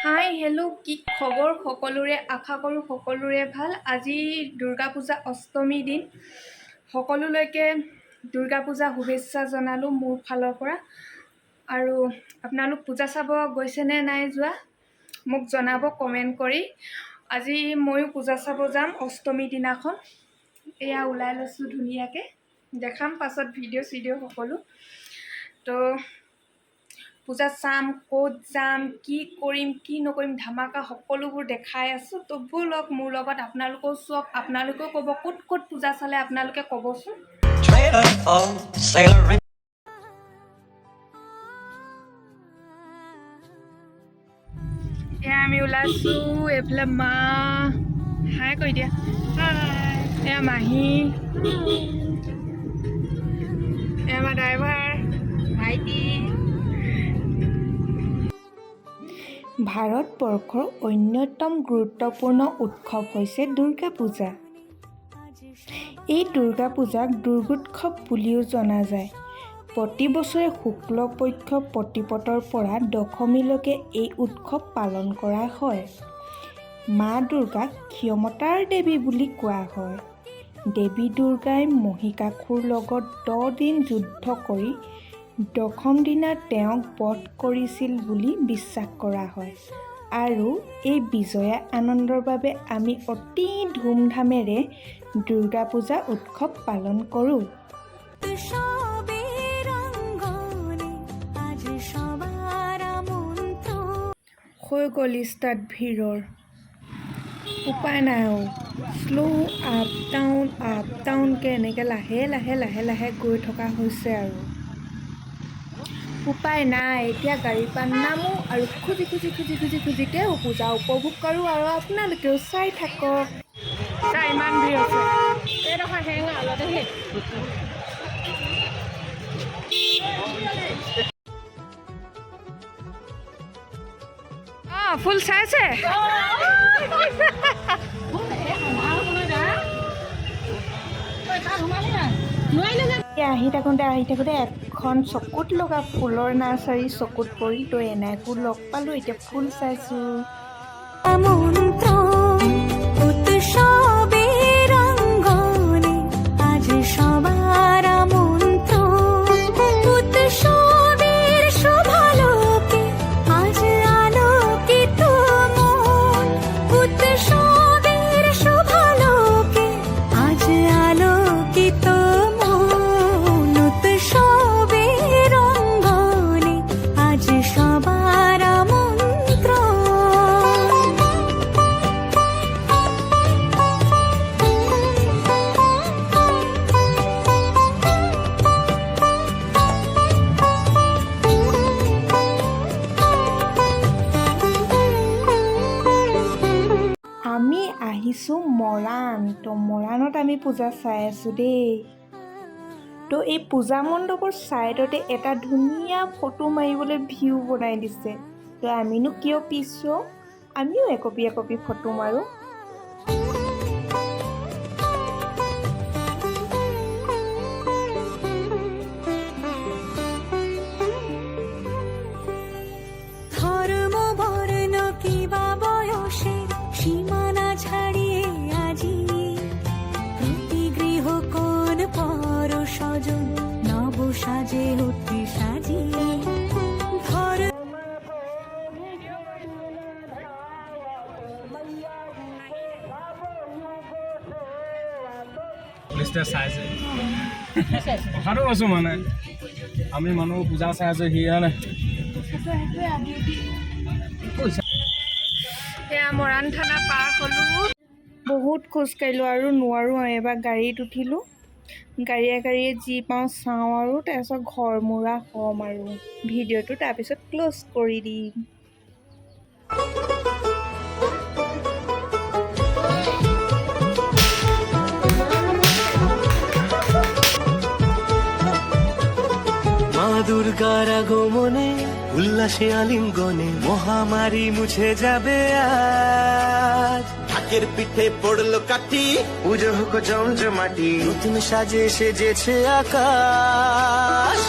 Hi hello' কি খবৰ সকলোৰে আশা কৰোঁ সকলোৰে ভাল। আজি দুৰ্গা পূজা অষ্টমী দিন, সকলোলৈকে দুৰ্গা পূজা শুভেচ্ছা জনালোঁ মোৰ ফালৰ পৰা। আৰু আপোনালোক পূজা চাব গৈছেনে নাই যোৱা মোক জনাব কমেণ্ট কৰি। আজি ময়ো পূজা চাব যাম অষ্টমী দিনাখন। এয়া ওলাই লৈছোঁ ধুনীয়াকৈ, দেখাম পাছত ভিডিঅ' চিডিঅ' সকলো। তো পূজা চাম, ক'ত যাম, কি কৰিম কি নকৰিম, ধামাকা সকলোবোৰ দেখাই আছোঁ। তো ব'লক মোৰ লগত, আপোনালোকেও চাওক, আপোনালোকেও ক'ব ক'ত ক'ত পূজা চালে আপোনালোকে ক'বচোন। এয়া আমি ওলাইছোঁ, এইফালে মা হাই কৈ দিয়া, এয়া মাহী, এয়া আমাৰ ড্ৰাইভাৰ ভাইটি। ভাৰতবৰ্ষৰ অন্যতম গুৰুত্বপূৰ্ণ উৎসৱ হৈছে দুৰ্গা পূজা। এই দুৰ্গা পূজাক দুৰ্গোৎসৱ বুলিও জনা যায়। প্ৰতি বছৰে শুক্ল পক্ষ প্ৰতিপদৰ পৰা দশমীলৈকে এই উৎসৱ পালন কৰা হয়। মা দুৰ্গাক ক্ষমতাৰ দেৱী বুলি কোৱা হয়। দেৱী দুৰ্গাই মহিষাসুৰৰ লগত 10 দিন যুদ্ধ কৰি দশম দিনা তেওঁক বধ কৰিছিল বুলি বিশ্বাস কৰা হয়। আৰু এই বিজয়া আনন্দৰ বাবে আমি অতি ধুমধামেৰে দুৰ্গা পূজা উৎসৱ পালন কৰোঁ। হৈ গ'ল ষ্টাৰ্ট ভিৰৰ, উপায় নাই আৰু শ্ল' আপ ডাউনকৈ এনেকৈ লাহে লাহে লাহে লাহে গৈ থকা হৈছে আৰু উপায় নাই। এতিয়া গাড়ীৰ পৰা নামো আৰু খুজিকে পূজা উপভোগ কৰোঁ। আৰু আপোনালোকেও চাই থাকক। ইমান ভিৰ আছে, এইডোখৰ হেঙা অলপ ফুল চাইছে। আহি থাকোঁতে এখন চকুত লগা ফুলৰ নাৰ্চাৰী চকুত পৰিল। তো এনেকো লগ পালোঁ, এতিয়া ফুল চাইছোঁ। আমি আহিছোঁ মৰাণ। তো মৰাণত আমি পূজা চাই আছোঁ দেই। তো এই পূজা মণ্ডপৰ ছাইডতে এটা ধুনীয়া ফটো মাৰিবলৈ ভিউ বনাই দিছে। তো আমিনো কিয় পিছো, আমিও একপি ফটো মাৰোঁ। সাজে উঠি সাজিয়ে চাইছে কথাটো কৈছো, মানে আমি মানুহ পূজা চাই আছো। সি এয়া মৰাণ থানা পাৰ হ'লোঁ, বহুত খোজকাঢ়িলোঁ আৰু নোৱাৰোঁ আৰু এবাৰ গাড়ীত উঠিলোঁ। গাড়ীয়ে যি পাওঁ চাওঁ আৰু তাৰপিছত ঘৰ মূৰা হ'ম আৰু ভিডিঅ'টো তাৰপিছত ক্ল'জ কৰি দিম। মা দুর্গার আগমনে উল্লাসে আলিঙ্গনে মহামারী মুছে যাবে আজ। ঢাকের পিঠে পড়লো কাঠি, পুজো হোক জমজমাটি, নতুন সাজে সেজেছে আকাশ।